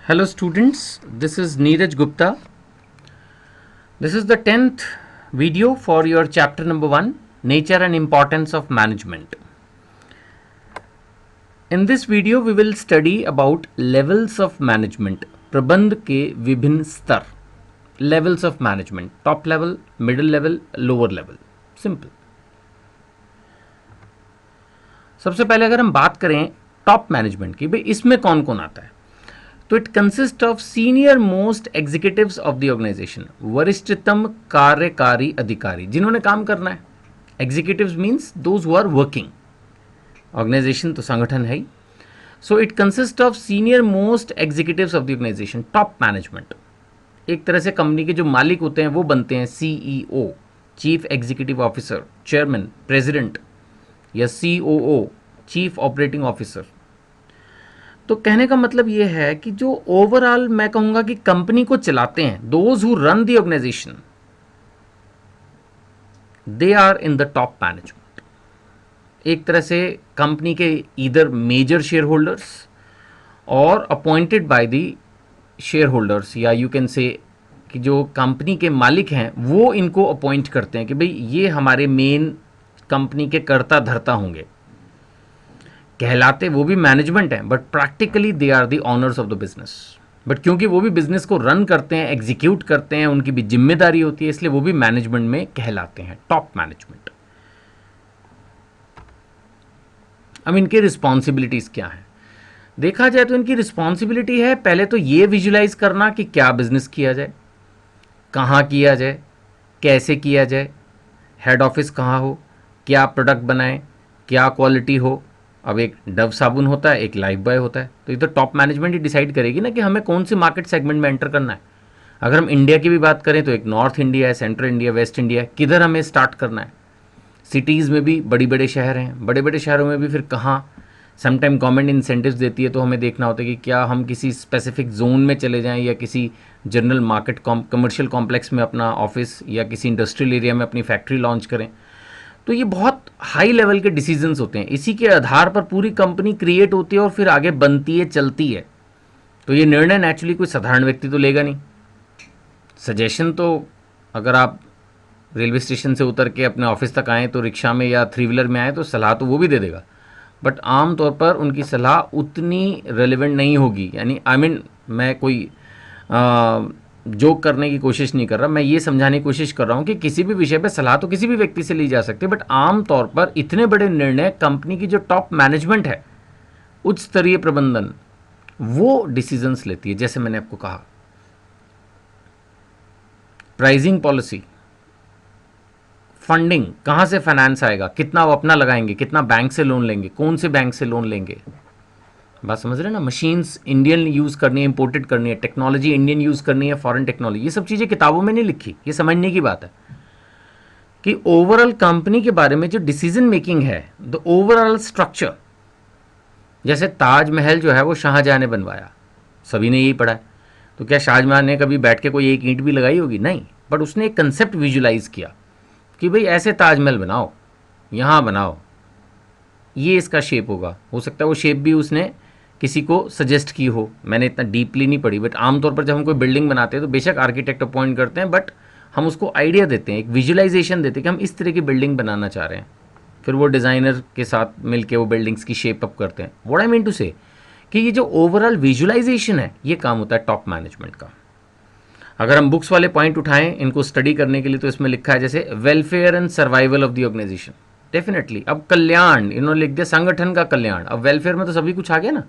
Hello students, this is Neeraj Gupta. This is the 10th video for your chapter number 1, Nature and Importance of Management. In this video we will study about levels of management, प्रबंध के विभिन्न स्तर, levels of management, top level, middle level, lower level, simple. सबसे पहले अगर हम बात करें टॉप मैनेजमेंट की, भाई इसमें कौन कौन आता है, तो it consist of senior most executives of the organisation, वरिष्ठतम कार्यकारी अधिकारी जिन्होंने काम करना है. Executives means those who are working. Organisation तो संगठन है ही. So it consist of senior most executives of the organisation, top management. एक तरह से कंपनी के जो मालिक होते हैं वो बनते हैं CEO, chief executive officer, chairman, president या सीओओ, चीफ ऑपरेटिंग ऑफिसर. तो कहने का मतलब ये है कि जो ओवरऑल मैं कहूंगा कि कंपनी को चलाते हैं, those who run the organization, they are in the top management. एक तरह से कंपनी के ईदर मेजर शेयर होल्डर्स और appointed by the shareholders, या यू कैन से कि जो कंपनी के मालिक हैं वो इनको अपॉइंट करते हैं कि भाई ये हमारे मेन कंपनी के कर्ता धर्ता होंगे. कहलाते वो भी मैनेजमेंट है but practically they are the owners of the business. But क्योंकि वो भी बिजनेस को रन करते हैं, एग्जीक्यूट करते हैं, उनकी भी जिम्मेदारी होती है, इसलिए वो भी मैनेजमेंट में कहलाते हैं, टॉप मैनेजमेंट. अब इनकी रिस्पॉन्सिबिलिटीज क्या है, देखा जाए तो इनकी रिस्पॉन्सिबिलिटी है पहले तो ये विजुलाइज करना कि क्या बिजनेस किया जाए, कहाँ किया जाए, कैसे किया जाए, हेड ऑफिस कहाँ हो, क्या प्रोडक्ट बनाएं, क्या क्वालिटी हो. अब एक डव साबुन होता है, एक लाइफ बॉय होता है, तो ये तो टॉप मैनेजमेंट ही डिसाइड करेगी ना कि हमें कौन से मार्केट सेगमेंट में एंटर करना है. अगर हम इंडिया की भी बात करें तो एक नॉर्थ इंडिया है, सेंट्रल इंडिया, वेस्ट इंडिया, किधर हमें स्टार्ट करना है. सिटीज़ में भी बड़ी बड़े शहर हैं, बड़े बड़े शहरों में भी फिर कहाँ. समटाइम गवर्नमेंट इंसेंटिव्स देती है तो हमें देखना होता है कि क्या हम किसी स्पेसिफिक जोन में चले जाएं या किसी जनरल मार्केट कमर्शियल कॉम्प्लेक्स में अपना ऑफिस या किसी इंडस्ट्रियल एरिया में अपनी फैक्ट्री लॉन्च करें. तो ये बहुत हाई लेवल के डिसीजंस होते हैं, इसी के आधार पर पूरी कंपनी क्रिएट होती है और फिर आगे बनती है, चलती है. तो ये निर्णय नेचुरली कोई साधारण व्यक्ति तो लेगा नहीं. सजेशन तो अगर आप रेलवे स्टेशन से उतर के अपने ऑफिस तक आएँ तो रिक्शा में या थ्री व्हीलर में आए तो सलाह तो वो भी दे देगा, बट आम तौर पर उनकी सलाह उतनी रेलिवेंट नहीं होगी. यानी मैं कोई जोक करने की कोशिश नहीं कर रहा, मैं ये समझाने की कोशिश कर रहा हूँ कि किसी भी विषय पर सलाह तो किसी भी व्यक्ति से ली जा सकती है, बट आम तौर पर इतने बड़े निर्णय कंपनी की जो टॉप मैनेजमेंट है, उच्च स्तरीय प्रबंधन, वो डिसीजंस लेती है. जैसे मैंने आपको कहा, प्राइसिंग पॉलिसी, फंडिंग, कहाँ से फाइनेंस आएगा, कितना वो अपना लगाएंगे, कितना बैंक से लोन लेंगे, कौन से बैंक से लोन लेंगे. बात समझ रहे हैं ना. मशीन्स इंडियन यूज़ करनी है, इंपोर्टेड करनी है, टेक्नोलॉजी इंडियन यूज़ करनी है, फॉरेन टेक्नोलॉजी, ये सब चीज़ें किताबों में नहीं लिखी. ये समझने की बात है कि ओवरऑल कंपनी के बारे में जो डिसीजन मेकिंग है, द ओवरऑल स्ट्रक्चर. जैसे ताजमहल जो है वो शाहजहां ने बनवाया, सभी ने यही पढ़ा है. तो क्या शाहजहां ने कभी बैठ के कोई एक ईंट भी लगाई होगी? नहीं, बट उसने एक कंसेप्ट विजुलाइज किया कि भाई ऐसे ताजमहल बनाओ, यहाँ बनाओ, ये इसका शेप होगा. हो सकता है वो शेप भी उसने किसी को सजेस्ट की हो, मैंने इतना डीपली नहीं पढ़ी, बट आमतौर पर जब हम कोई बिल्डिंग बनाते हैं तो बेशक आर्किटेक्ट अपॉइंट करते हैं, बट हम उसको आइडिया देते हैं, एक विजुलाइजेशन देते हैं कि हम इस तरह की बिल्डिंग बनाना चाह रहे हैं. फिर वो डिज़ाइनर के साथ मिलके वो बिल्डिंग्स की शेप अप करते हैं. व्हाट आई मीन टू से कि ये जो ओवरऑल विजुलाइजेशन है, ये काम होता है टॉप मैनेजमेंट का. अगर हम बुक्स वाले पॉइंट उठाएं इनको स्टडी करने के लिए, तो इसमें लिखा है जैसे welfare and survival of the organization. Definitely. अब कल्याण इन्होंने लिख दिया, संगठन का कल्याण. अब वेलफेयर में तो सभी कुछ आ गया ना.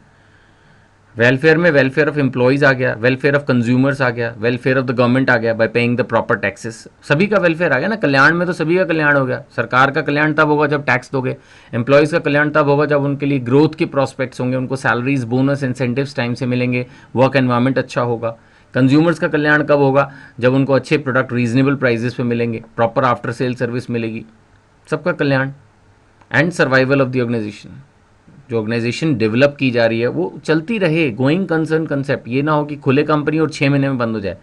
वेलफेयर में वेलफेयर ऑफ एम्प्लॉयज़ आ गया, वेलफेयर ऑफ कंज्यूमर्स आ गया, वेलफेयर ऑफ द गवर्नमेंट आ गया bye paying the proper taxes. सभी का वेलफेयर आ गया ना. कल्याण में तो सभी का कल्याण हो गया. सरकार का कल्याण तब होगा जब टैक्स दोगे. एम्प्लॉयज़ का कल्याण तब होगा जब उनके लिए ग्रोथ के प्रॉस्पेक्ट्स होंगे, उनको सैलरीज, बोनस, इंसेंटिव्स टाइम से मिलेंगे, वर्क एनवायरनमेंट अच्छा होगा. कंज्यूमर्स का कल्याण कब होगा? जब उनको अच्छे प्रोडक्ट रीजनेबल प्राइजेस पे मिलेंगे, प्रॉपर आफ्टर सेल सर्विस मिलेगी. सबका कल्याण. And survival of the organisation, जो ऑर्गेनाइजेशन डेवलप की जा रही है वो चलती रहे, गोइंग कंसर्न कंसेप्ट. ये ना हो कि खुले कंपनी और 6 महीने में बंद हो जाए.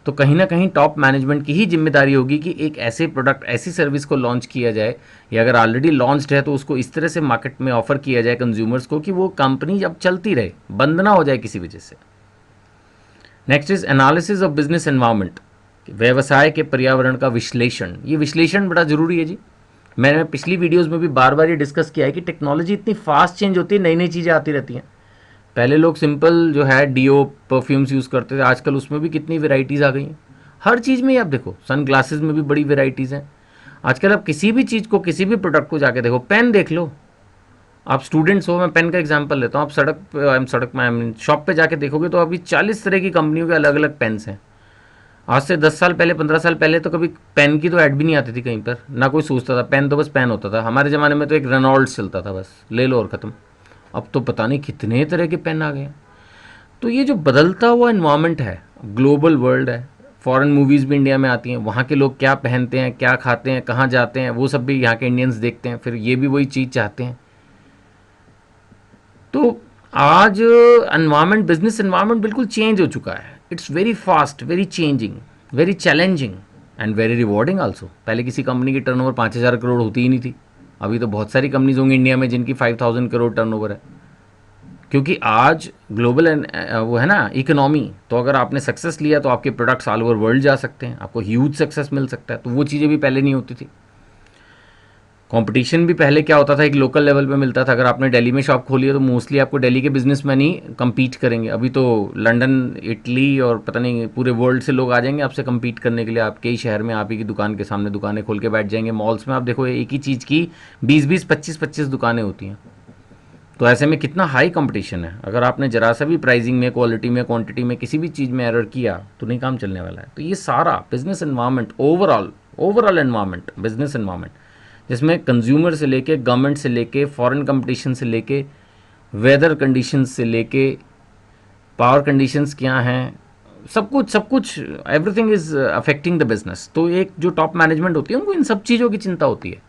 तो कहीं ना कहीं टॉप मैनेजमेंट की ही जिम्मेदारी होगी कि एक ऐसे प्रोडक्ट, ऐसी सर्विस को लॉन्च किया जाए, या अगर ऑलरेडी लॉन्च्ड है तो उसको इस तरह से मार्केट में ऑफर किया जाए कंज्यूमर्स को कि वो कंपनी अब चलती रहे, बंद ना हो जाए किसी वजह से. Next is analysis of business environment, व्यवसाय के पर्यावरण का विश्लेषण। ये विश्लेषण बड़ा ज़रूरी है जी। मैंने पिछली वीडियोज़ में भी बार बार ये डिस्कस किया है कि टेक्नोलॉजी इतनी फास्ट चेंज होती है, नई नई चीज़ें आती रहती हैं। पहले लोग सिंपल जो है डीओ परफ्यूम्स यूज़ करते थे, आजकल उसमें भी कितनी वेराइटीज़ आ गई हैं। हर चीज़ में ही आप देखो, सन ग्लासेस में भी बड़ी वेराइटीज़ हैं आजकल। आप किसी भी चीज़ को, किसी भी प्रोडक्ट को जाके देखो, पेन देख लो, आप स्टूडेंट्स हो, मैं पेन का एग्जांपल लेता हूँ, आप सड़क में शॉप पे जाके देखोगे तो अभी 40 तरह की कंपनियों के अलग अलग पेन्स हैं। आज से 10 साल पहले, 15 साल पहले तो कभी पेन की तो ऐड भी नहीं आती थी कहीं पर, ना कोई सोचता था, पेन तो बस पेन होता था। हमारे ज़माने में तो एक रेनॉल्ड्स चलता था, बस ले लो और ख़त्म। अब तो पता नहीं कितने तरह के पेन आ गए हैं। तो ये जो बदलता हुआ इन्वायरमेंट है, ग्लोबल वर्ल्ड है, फॉरेन मूवीज़ भी इंडिया में आती हैं, वहाँ के लोग क्या पहनते हैं, क्या खाते हैं, कहाँ जाते हैं, वो सब भी यहाँ के इंडियंस देखते हैं, फिर ये भी वही चीज़ चाहते हैं। तो आज एनवायरनमेंट, बिजनेस एनवायरनमेंट बिल्कुल चेंज हो चुका है। It's very fast, very changing, very challenging and very rewarding also. पहले किसी कंपनी की टर्नओवर 5,000 करोड़ होती ही नहीं थी। अभी तो बहुत सारी कंपनीज होंगी इंडिया में जिनकी 5,000 करोड़ टर्नओवर है, क्योंकि आज ग्लोबल वो है ना इकोनॉमी। तो अगर आपने सक्सेस लिया तो आपके प्रोडक्ट्स ऑल ओवर वर्ल्ड जा सकते हैं, आपको ह्यूज सक्सेस मिल सकता है। तो वो चीज़ें भी पहले नहीं होती थी। कंपटीशन भी पहले क्या होता था, एक लोकल लेवल पे मिलता था। अगर आपने दिल्ली में शॉप खोली है तो मोस्टली आपको दिल्ली के बिजनेसमैन ही compete करेंगे। अभी तो लंदन, इटली और पता नहीं पूरे वर्ल्ड से लोग आ जाएंगे आपसे compete करने के लिए। आपके ही शहर में आप ही की दुकान के सामने दुकानें खोल के बैठ जाएंगे। मॉल्स में आप देखो एक ही चीज़ की 20-20, 25-25 दुकानें होती हैं। तो ऐसे में कितना हाई कंपटीशन है। अगर आपने जरा सा भी प्राइसिंग में, क्वालिटी में, क्वांटिटी में, किसी भी चीज़ में एरर किया तो नहीं काम चलने वाला है। तो ये सारा business environment, overall environment, business environment, जिसमें कंज्यूमर से लेके, गवर्नमेंट से लेके, फॉरेन कंपटीशन से लेके, वेदर कंडीशंस से लेके, पावर कंडीशंस क्या हैं, सब कुछ everything is affecting the business. तो एक जो टॉप मैनेजमेंट होती है उनको इन सब चीज़ों की चिंता होती है।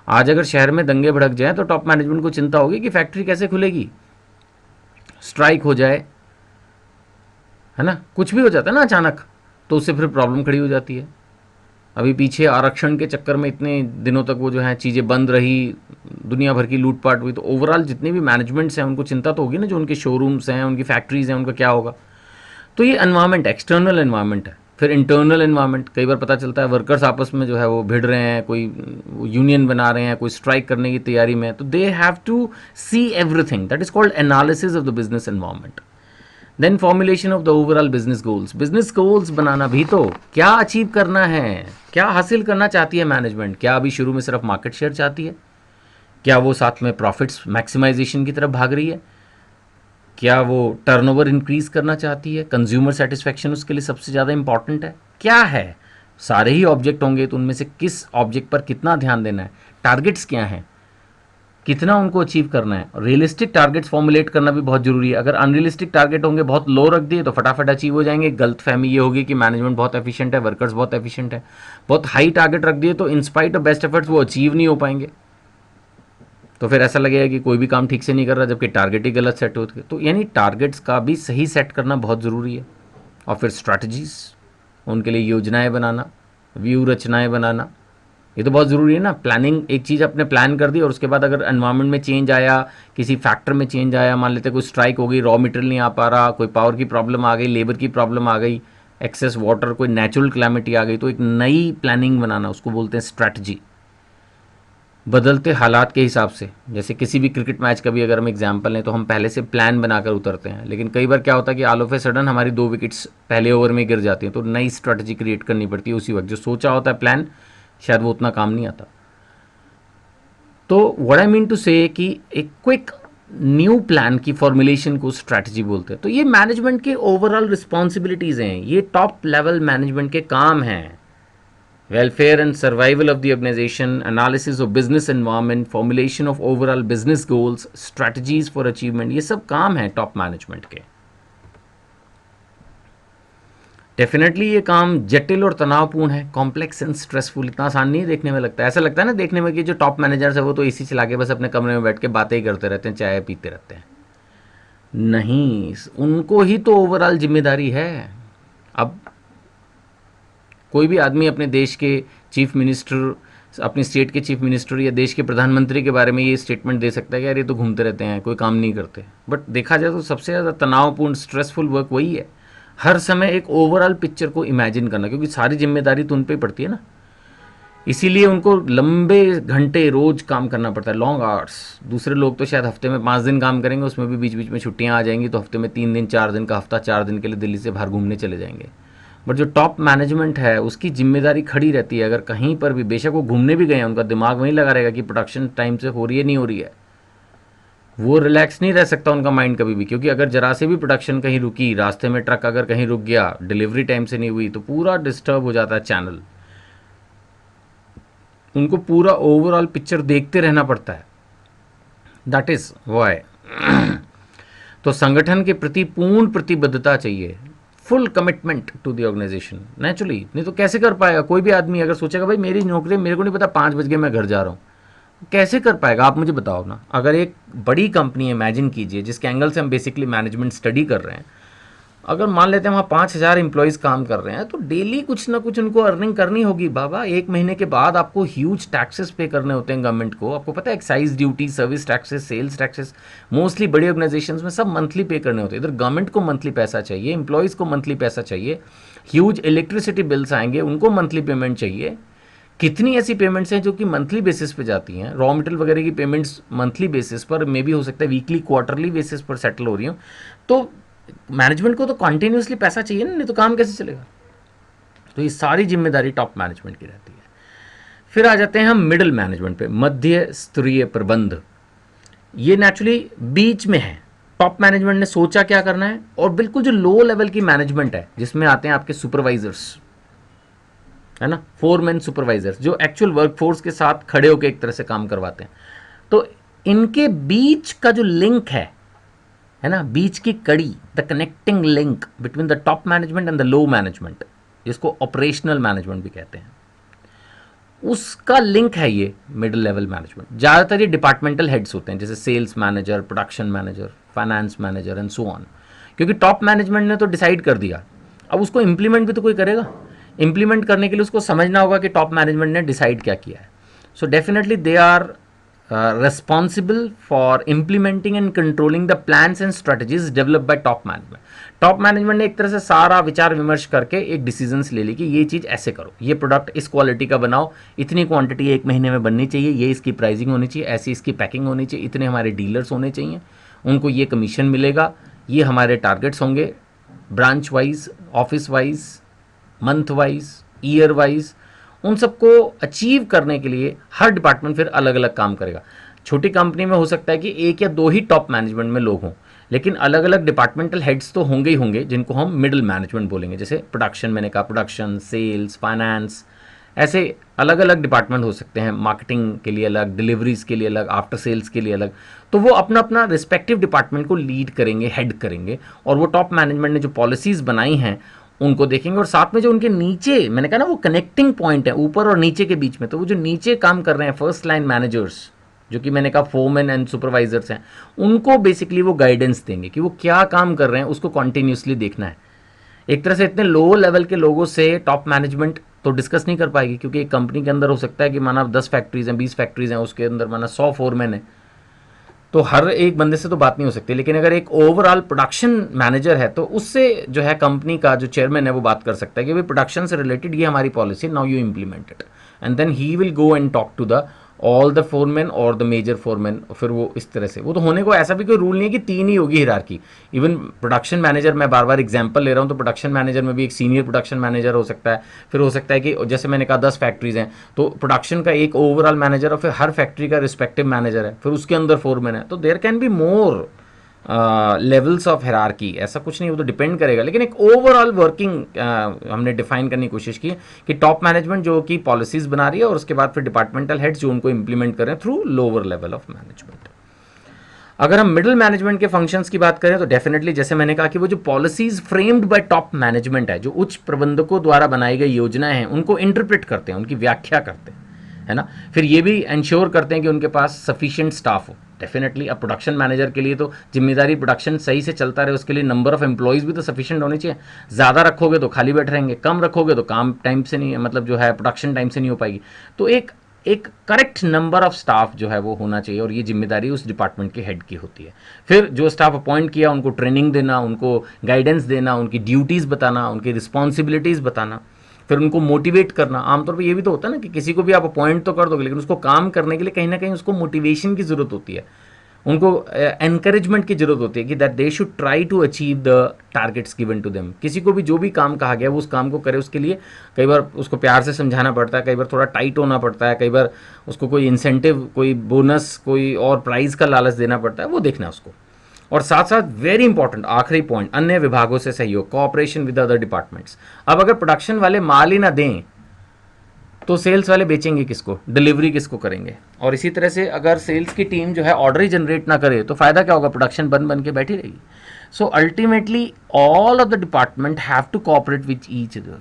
आज अगर शहर में दंगे भड़क जाए तो टॉप मैनेजमेंट को चिंता होगी कि फैक्ट्री कैसे खुलेगी, स्ट्राइक हो जाए, है ना, कुछ भी हो जाता है ना अचानक, तो उससे फिर प्रॉब्लम खड़ी हो जाती है। अभी पीछे आरक्षण के चक्कर में इतने दिनों तक वो जो है चीज़ें बंद रही, दुनिया भर की लूटपाट हुई। तो ओवरऑल जितने भी मैनेजमेंट्स हैं उनको चिंता तो होगी ना, जो उनके शोरूम्स हैं, उनकी फैक्ट्रीज़ हैं, उनका क्या होगा। तो ये एनवायरनमेंट एक्सटर्नल एनवायरनमेंट है। फिर इंटरनल एनवायरनमेंट, कई बार पता चलता है वर्कर्स आपस में जो है वो भिड़ रहे हैं, कोई यूनियन बना रहे हैं, कोई स्ट्राइक करने की तैयारी में है। तो they have to see everything, that is called analysis of the business environment. Then formulation of the overall business goals. Business goals बनाना भी तो, क्या अचीव करना है, क्या हासिल करना चाहती है मैनेजमेंट। क्या अभी शुरू में सिर्फ मार्केट शेयर चाहती है, क्या वो साथ में प्रॉफिट्स मैक्सिमाइजेशन की तरफ भाग रही है, क्या वो टर्नओवर इंक्रीज करना चाहती है, कंज्यूमर सेटिस्फेक्शन उसके लिए सबसे ज़्यादा इंपॉर्टेंट है, क्या है। सारे ही ऑब्जेक्ट होंगे तो उनमें से किस ऑब्जेक्ट पर कितना ध्यान देना है, टारगेट्स क्या हैं, कितना उनको अचीव करना है। रियलिस्टिक टारगेट्स फॉर्मुलेट करना भी बहुत जरूरी है। अगर अनरियलिस्टिक टारगेट होंगे, बहुत लो रख दिए तो फटाफट अचीव हो जाएंगे। गलत फहमी ये होगी कि मैनेजमेंट बहुत एफिशिएंट है, वर्कर्स बहुत एफिशिएंट है। बहुत हाई टारगेट रख दिए तो इंस्पाइट ऑफ बेस्ट एफर्ट्स वो अचीव नहीं हो पाएंगे। तो फिर ऐसा लगेगा कि कोई भी काम ठीक से नहीं कर रहा, जबकि टारगेट ही गलत सेट होते। तो यानी टारगेट्स का भी सही सेट करना बहुत ज़रूरी है। और फिर स्ट्रैटेजीज, उनके लिए योजनाएं बनाना, व्यू रचनाएं बनाना, ये तो बहुत ज़रूरी है ना। प्लानिंग, एक चीज़ अपने प्लान कर दी और उसके बाद अगर एनवायरनमेंट में चेंज आया, किसी फैक्टर में चेंज आया, मान लेते कोई स्ट्राइक हो गई, रॉ मटेरियल नहीं आ पा रहा, कोई पावर की प्रॉब्लम आ गई, लेबर की प्रॉब्लम आ गई, एक्सेस वाटर, कोई नेचुरल क्लैमिटी आ गई, तो एक नई प्लानिंग बनाना, उसको बोलते हैं स्ट्रैटेजी। बदलते हालात के हिसाब से, जैसे किसी भी क्रिकेट मैच का भी अगर हम एग्जांपल लें तो हम पहले से प्लान बनाकर उतरते हैं, लेकिन कई बार क्या होता है कि ऑल ऑफ ए सडन हमारी 2 विकेट्स पहले ओवर में गिर जाती हैं, तो नई स्ट्रैटेजी क्रिएट करनी पड़ती है उसी वक्त। जो सोचा होता है प्लान, शायद वो उतना काम नहीं आता। तो व्हाट आई मीन टू से कि एक क्विक न्यू प्लान की फॉर्मुलेशन को स्ट्रैटेजी बोलते हैं। तो ये मैनेजमेंट के ओवरऑल रिस्पॉन्सिबिलिटीज़ हैं, ये टॉप लेवल मैनेजमेंट के काम हैं। Welfare and survival of the organization, analysis of business environment, formulation of overall business goals, strategies for achievement, ये सब काम है टॉप मैनेजमेंट के। डेफिनेटली ये काम जटिल और तनावपूर्ण है, कॉम्प्लेक्स एंड स्ट्रेसफुल, इतना आसान नहीं देखने में लगता है। ऐसा लगता है ना देखने में कि जो टॉप मैनेजर्स है वो तो एसी चला के बस अपने कमरे में बैठ के बातें ही करते रहते हैं, चाय पीते रहते हैं। नहीं, उनको ही तो ओवरऑल जिम्मेदारी है। अब कोई भी आदमी अपने देश के चीफ मिनिस्टर, अपनी स्टेट के चीफ मिनिस्टर या देश के प्रधानमंत्री के बारे में ये स्टेटमेंट दे सकता है कि यार ये तो घूमते रहते हैं, कोई काम नहीं करते। बट देखा जाए तो सबसे ज़्यादा तनावपूर्ण, स्ट्रेसफुल वर्क वही है। हर समय एक ओवरऑल पिक्चर को इमेजिन करना, क्योंकि सारी जिम्मेदारी तो उन पे ही पड़ती है ना, इसीलिए उनको लंबे घंटे रोज काम करना पड़ता है, लॉन्ग आवर्स। दूसरे लोग तो शायद हफ्ते में 5 दिन काम करेंगे, उसमें भी बीच बीच में छुट्टियां आ जाएंगी, तो हफ्ते में 3 दिन 4 दिन का हफ्ता 4 दिन के लिए दिल्ली से बाहर घूमने चले जाएंगे। बट जो टॉप मैनेजमेंट है उसकी जिम्मेदारी खड़ी रहती है, अगर कहीं पर भी बेशक वो घूमने भी गए हैं, उनका दिमाग वहीं लगा रहेगा कि प्रोडक्शन टाइम से हो रही है नहीं हो रही है। वो रिलैक्स नहीं रह सकता उनका माइंड कभी भी, क्योंकि अगर जरा से भी प्रोडक्शन कहीं रुकी, रास्ते में ट्रक अगर कहीं रुक गया, डिलीवरी टाइम से नहीं हुई, तो पूरा डिस्टर्ब हो जाता है चैनल। उनको पूरा ओवरऑल पिक्चर देखते रहना पड़ता है, दैट इज वाई। तो संगठन के प्रति पूर्ण प्रतिबद्धता चाहिए, full commitment to the organization naturally. नहीं तो कैसे कर पाएगा कोई भी आदमी, अगर सोचेगा भाई मेरी नौकरी, मेरे को नहीं पता 5 बज गए मैं घर जा रहा हूँ, कैसे कर पाएगा? आप मुझे बताओ ना। अगर एक बड़ी कंपनी, इमेजिन कीजिए, जिसके एंगल से हम बेसिकली मैनेजमेंट स्टडी कर रहे हैं, अगर मान लेते हैं वहाँ 5,000 एम्प्लॉयज़ काम कर रहे हैं, तो डेली कुछ ना कुछ उनको अर्निंग करनी होगी बाबा। 1 महीने के बाद आपको ह्यूज टैक्सेस पे करने होते हैं गवर्नमेंट को, आपको पता है, excise duty, service taxes, sales taxes, mostly बड़ी ऑर्गेनाइजेशंस में सब मंथली पे करने होते हैं। इधर गवर्नमेंट को मंथली पैसा चाहिए, एम्प्लॉयज़ को मंथली पैसा चाहिए, ह्यूज इलेक्ट्रिसिटी बिल्स आएंगे, उनको मंथली पेमेंट चाहिए। कितनी ऐसी पेमेंट्स हैं जो कि मंथली बेसिस पे जाती हैं, रॉ मटेरियल वगैरह की पेमेंट्स मंथली बेसिस पर, मे भी हो सकता है वीकली क्वार्टरली बेसिस पर सेटल हो रही हो। तो मैनेजमेंट को तो कंटिन्यूसली पैसा चाहिए ना, नहीं तो काम कैसे चलेगा? तो ये सारी जिम्मेदारी टॉप मैनेजमेंट की रहती है। फिर आ जाते हैं हम मिडिल मैनेजमेंट पे, मध्य स्तरीय प्रबंध। ये नेचुरली बीच में है। टॉप मैनेजमेंट ने सोचा क्या करना है, और बिल्कुल जो लो लेवल की मैनेजमेंट है, जिसमें आते हैं आपके सुपरवाइजर्स, है ना, फोरमैन सुपरवाइजर्स, जो एक्चुअल वर्कफोर्स के साथ खड़े होकर एक तरह से काम करवाते हैं। तो इनके बीच का जो लिंक है ना, बीच की कड़ी, the connecting link between the top management and the low management, जिसको ऑपरेशनल मैनेजमेंट भी कहते हैं, उसका लिंक है ये मिडिल लेवल मैनेजमेंट। ज़्यादातर ये डिपार्टमेंटल हेड्स होते हैं, जैसे sales manager, production manager, finance manager and so on. क्योंकि टॉप मैनेजमेंट ने तो डिसाइड कर दिया, अब उसको इम्प्लीमेंट भी तो कोई करेगा। इम्प्लीमेंट करने के लिए उसको समझना होगा कि टॉप मैनेजमेंट ने डिसाइड क्या किया है। So definitely they are responsible for implementing and controlling the plans and strategies developed by top management. Top management ने एक तरह से सारा विचार विमर्श करके एक डिसीजंस ले ली कि ये चीज़ ऐसे करो, ये प्रोडक्ट इस क्वालिटी का बनाओ, इतनी क्वांटिटी 1 महीने में बननी चाहिए, ये इसकी प्राइसिंग होनी चाहिए, ऐसी इसकी पैकिंग होनी चाहिए, इतने हमारे डीलर्स होने चाहिए, उनको ये कमीशन मिलेगा, ये हमारे टारगेट्स होंगे, branch wise, office wise, month wise, year wise. उन सबको अचीव करने के लिए हर डिपार्टमेंट फिर अलग अलग काम करेगा। छोटी कंपनी में हो सकता है कि 1 या 2 ही टॉप मैनेजमेंट में लोग हों, लेकिन अलग अलग डिपार्टमेंटल हेड्स तो होंगे ही होंगे, जिनको हम मिडिल मैनेजमेंट बोलेंगे। जैसे प्रोडक्शन, मैंने कहा प्रोडक्शन, सेल्स, फाइनेंस, ऐसे अलग अलग डिपार्टमेंट हो सकते हैं। मार्केटिंग के लिए अलग, डिलीवरीज के लिए अलग, आफ्टर सेल्स के लिए अलग। तो वो अपना अपना रिस्पेक्टिव डिपार्टमेंट को लीड करेंगे, हेड करेंगे, और वो टॉप मैनेजमेंट ने जो पॉलिसीज़ बनाई हैं उनको देखेंगे। और साथ में जो उनके नीचे, मैंने कहा ना, वो कनेक्टिंग पॉइंट है ऊपर और नीचे के बीच में, तो वो जो नीचे काम कर रहे हैं फर्स्ट लाइन मैनेजर्स, जो कि मैंने कहा फोरमैन एंड सुपरवाइजर्स हैं, उनको बेसिकली वो गाइडेंस देंगे कि वो क्या काम कर रहे हैं, उसको कॉन्टीन्यूसली देखना है। एक तरह से इतने लो लेवल के लोगों से टॉप मैनेजमेंट तो डिस्कस नहीं कर पाएगी, क्योंकि एक कंपनी के अंदर हो सकता है कि माना 10 फैक्ट्रीज हैं, 20 फैक्ट्रीज हैं, उसके अंदर माना 100 फोरमैन है, तो हर एक बंदे से तो बात नहीं हो सकती। लेकिन अगर एक ओवरऑल प्रोडक्शन मैनेजर है, तो उससे जो है कंपनी का जो चेयरमैन है वो बात कर सकता है कि भाई प्रोडक्शन से रिलेटेड ये हमारी policy, now you implement it, and then he will go and talk to the all the foreman और द मेजर फोरमैन। फिर वो इस तरह से, वो तो होने को ऐसा भी कोई रूल नहीं है कि 3 ही होगी हिरार्की। इवन प्रोडक्शन मैनेजर, मैं बार बार एग्जांपल ले रहा हूँ, तो प्रोडक्शन मैनेजर में भी एक सीनियर प्रोडक्शन मैनेजर हो सकता है। फिर हो सकता है कि जैसे मैंने कहा 10 फैक्ट्रीज हैं, तो प्रोडक्शन का एक ओवरऑल मैनेजर, और फिर हर फैक्ट्री का रिस्पेक्टिव मैनेजर है, फिर उसके अंदर फोरमैन है। तो there can be more levels of hierarchy, ऐसा कुछ नहीं, वो तो डिपेंड करेगा। लेकिन एक ओवरऑल वर्किंग हमने डिफाइन करने की कोशिश की कि टॉप मैनेजमेंट जो कि पॉलिसीज बना रही है, और उसके बाद फिर डिपार्टमेंटल हेड्स जो उनको इंप्लीमेंट कर रहे हैं through lower level of management. अगर हम मिडिल मैनेजमेंट के फंक्शंस की बात करें, तो डेफिनेटली जैसे मैंने कहा कि वो जो policies framed bye top management है, जो उच्च प्रबंधकों द्वारा बनाई गई योजनाएं हैं, उनको इंटरप्रेट करते हैं, उनकी व्याख्या करते हैं, है ना। फिर ये भी इंश्योर करते हैं कि उनके पास सफिशिएंट स्टाफ हो। डेफिनेटली अब प्रोडक्शन मैनेजर के लिए तो जिम्मेदारी प्रोडक्शन सही से चलता रहे, उसके लिए नंबर ऑफ एम्प्लॉयज़ भी तो सफिशिएंट होने चाहिए। ज़्यादा रखोगे तो खाली बैठ रहेंगे, कम रखोगे तो काम टाइम से नहीं, मतलब जो है प्रोडक्शन टाइम से नहीं हो पाएगी। तो एक एक करेक्ट नंबर ऑफ स्टाफ जो है वो होना चाहिए, और ये जिम्मेदारी उस डिपार्टमेंट के हेड की होती है। फिर जो स्टाफ अपॉइंट किया उनको ट्रेनिंग देना, उनको गाइडेंस देना, उनकी ड्यूटीज़ बताना, उनकी रिस्पॉन्सिबिलिटीज़ बताना, फिर उनको मोटिवेट करना। आमतौर पे ये भी तो होता है ना कि किसी को भी आप अपॉइंट तो कर दोगे, लेकिन उसको काम करने के लिए कहीं ना कहीं उसको मोटिवेशन की ज़रूरत होती है, उनको एनकरेजमेंट की ज़रूरत होती है कि that they should try to achieve the targets given to them. किसी को भी जो भी काम कहा गया वो उस काम को करे, उसके लिए कई बार उसको प्यार से समझाना पड़ता है, कई बार थोड़ा टाइट होना पड़ता है, कई बार उसको कोई इंसेंटिव, कोई बोनस, कोई और प्राइज़ का लालच देना पड़ता है, वो देखना है उसको। और साथ साथ वेरी इंपॉर्टेंट आखिरी पॉइंट, अन्य विभागों से सहयोग, कोऑपरेशन विद अदर डिपार्टमेंट्स। अब अगर प्रोडक्शन वाले माल ही ना दें तो सेल्स वाले बेचेंगे किसको, डिलीवरी किसको करेंगे? और इसी तरह से अगर सेल्स की टीम जो है ऑर्डर ही जनरेट ना करे तो फ़ायदा क्या होगा? प्रोडक्शन बन बन के बैठी रहेगी। So ultimately all of the department have to cooperate with each other.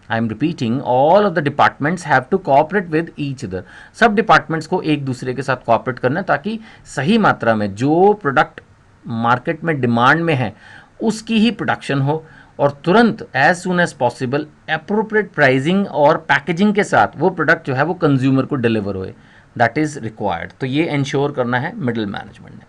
I am repeating, all of the departments have to cooperate with each other. सब डिपार्टमेंट्स को एक दूसरे के साथ कोऑपरेट करना है ताकि सही मात्रा में जो प्रोडक्ट मार्केट में डिमांड में है उसकी ही प्रोडक्शन हो, और तुरंत as soon as possible appropriate pricing और पैकेजिंग के साथ वो प्रोडक्ट जो है वो कंज्यूमर को डिलीवर होए, दैट इज़ रिक्वायर्ड। तो ये इंश्योर करना है मिडिल मैनेजमेंट ने।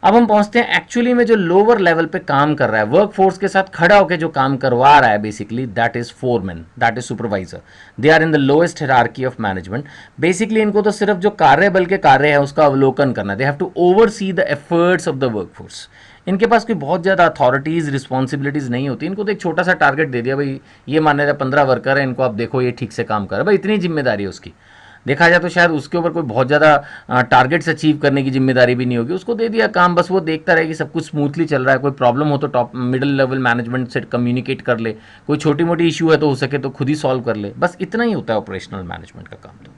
अब हम पहुंचते हैं एक्चुअली में जो लोअर लेवल पे काम कर रहा है, वर्क फोर्स के साथ खड़ा होकर जो काम करवा रहा है basically, that is foreman, that is supervisor. They are in the lowest hierarchy of management. Basically इनको तो सिर्फ जो कार्य बल के कार्य है उसका अवलोकन करना है। They have to oversee the efforts of the work force. इनके पास कोई बहुत ज़्यादा अथॉरिटीज़, रिस्पॉन्सिबिलिटीज़ नहीं होती। इनको तो एक छोटा सा टारगेट दे दिया, भाई ये माने जाए 15 वर्कर है, इनको आप देखो ये ठीक से काम कर रहा है, भाई इतनी जिम्मेदारी है उसकी। देखा जाए तो शायद उसके ऊपर कोई बहुत ज़्यादा टारगेट्स अचीव करने की जिम्मेदारी भी नहीं होगी, उसको दे दिया काम, बस वो देखता रहे कि सब कुछ स्मूथली चल रहा है। कोई प्रॉब्लम हो तो टॉप मिडिल लेवल मैनेजमेंट से कम्युनिकेट कर ले, कोई छोटी मोटी इशू है तो हो सके तो खुद ही सॉल्व कर ले, बस इतना ही होता है ऑपरेशनल मैनेजमेंट का काम। तो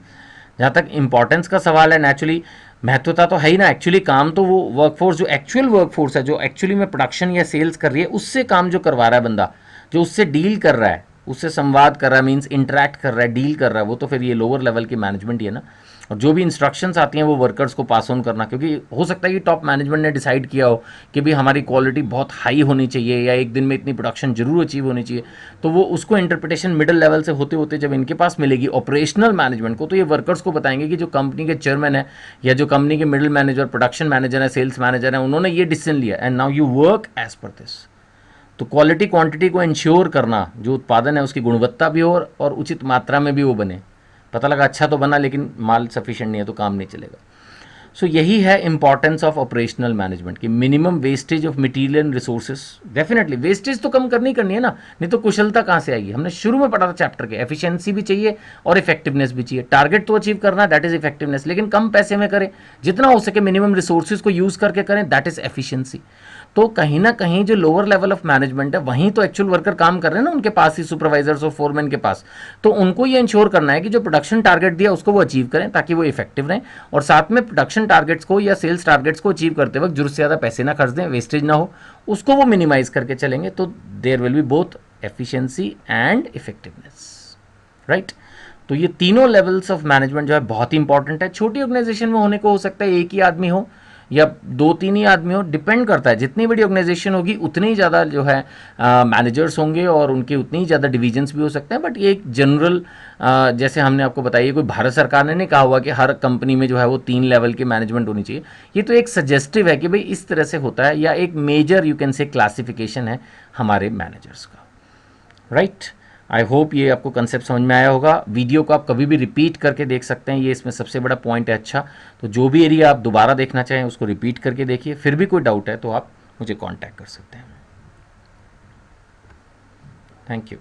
जहाँ तक इंपॉर्टेंस का सवाल है, नेचुरली महत्वता तो है ही ना। एक्चुअली काम तो वो वर्कफोर्स, जो एक्चुअल वर्कफोर्स है, जो एक्चुअली में प्रोडक्शन या सेल्स कर रही है, उससे काम जो करवा रहा है बंदा, जो उससे डील कर रहा है, उससे संवाद कर रहा है, मीन्स इंटरेक्ट कर रहा है, डील कर रहा है, वो तो फिर ये लोअर लेवल की मैनेजमेंट ही है ना। और जो भी इंस्ट्रक्शंस आती हैं वो वर्कर्स को पास ऑन करना, क्योंकि हो सकता है कि टॉप मैनेजमेंट ने डिसाइड किया हो कि भाई हमारी क्वालिटी बहुत हाई होनी चाहिए या एक दिन में इतनी प्रोडक्शन जरूर अचीव होनी चाहिए, तो वो उसको इंटरप्रिटेशन मिडिल लेवल से होते होते जब इनके पास मिलेगी ऑपरेशनल मैनेजमेंट को, तो ये वर्कर्स को बताएंगे कि जो कंपनी के चेयरमैन है या जो कंपनी के मिडिल मैनेजर, प्रोडक्शन मैनेजर है, सेल्स मैनेजर है, उन्होंने ये डिसीजन लिया and now you work as per this. तो क्वालिटी क्वांटिटी को इंश्योर करना, जो उत्पादन है उसकी गुणवत्ता भी हो और उचित मात्रा में भी वो बने। पता लगा अच्छा तो बना लेकिन माल सफिशिएंट नहीं है तो काम नहीं चलेगा। सो यही है इंपॉर्टेंस ऑफ ऑपरेशनल मैनेजमेंट की। Minimum wastage of material and resources, definitely wastage तो कम करनी है ना, नहीं तो कुशलता कहाँ से आएगी? हमने शुरू में पढ़ा था चैप्टर के, एफिशिएंसी भी चाहिए और इफेक्टिवनेस भी चाहिए। टारगेट तो अचीव करना, दैट इज इफेक्टिवनेस, लेकिन कम पैसे में करें, जितना हो सके मिनिमम रिसोर्सेज को यूज करके करें, दैट इज एफिशिएंसी। तो कहीं ना कहीं जो लोअर लेवल ऑफ मैनेजमेंट है वहीं तो एक्चुअल वर्कर काम कर रहे हैं ना, उनके पास ही सुपरवाइजर्स और फोरमैन के पास। तो उनको ये इंश्योर करना है कि जो प्रोडक्शन टारगेट दिया उसको वो अचीव करें ताकि वो इफेक्टिव रहें, और साथ में प्रोडक्शन टारगेट्स को या सेल्स टारगेट्स को अचीव करते वक्त जरूरत से ज़्यादा पैसे ना खर्च दें, वेस्टेज ना हो, उसको वो मिनिमाइज करके चलेंगे। तो there will be both efficiency and effectiveness, right. तो ये तीनों लेवल्स ऑफ मैनेजमेंट जो है बहुत ही इंपॉर्टेंट है। छोटी ऑर्गेनाइजेशन में होने को हो सकता है एक ही आदमी हो या 2-3 ही आदमी हो, डिपेंड करता है। जितनी बड़ी ऑर्गेनाइजेशन होगी उतनी ही ज़्यादा जो है मैनेजर्स होंगे और उनके उतनी ही ज़्यादा डिवीजन्स भी हो सकते हैं। बट ये एक जनरल, जैसे हमने आपको बताया, कोई भारत सरकार ने नहीं कहा हुआ कि हर कंपनी में जो है वो 3 लेवल की मैनेजमेंट होनी चाहिए। ये तो एक सजेस्टिव है कि भाई इस तरह से होता है, या एक major you can say classification है हमारे मैनेजर्स का, राइट। आई होप ये आपको कंसेप्ट समझ में आया होगा। वीडियो को आप कभी भी रिपीट करके देख सकते हैं, ये इसमें सबसे बड़ा पॉइंट है। अच्छा, तो जो भी एरिया आप दोबारा देखना चाहें उसको रिपीट करके देखिए, फिर भी कोई डाउट है तो आप मुझे कांटेक्ट कर सकते हैं। Thank you.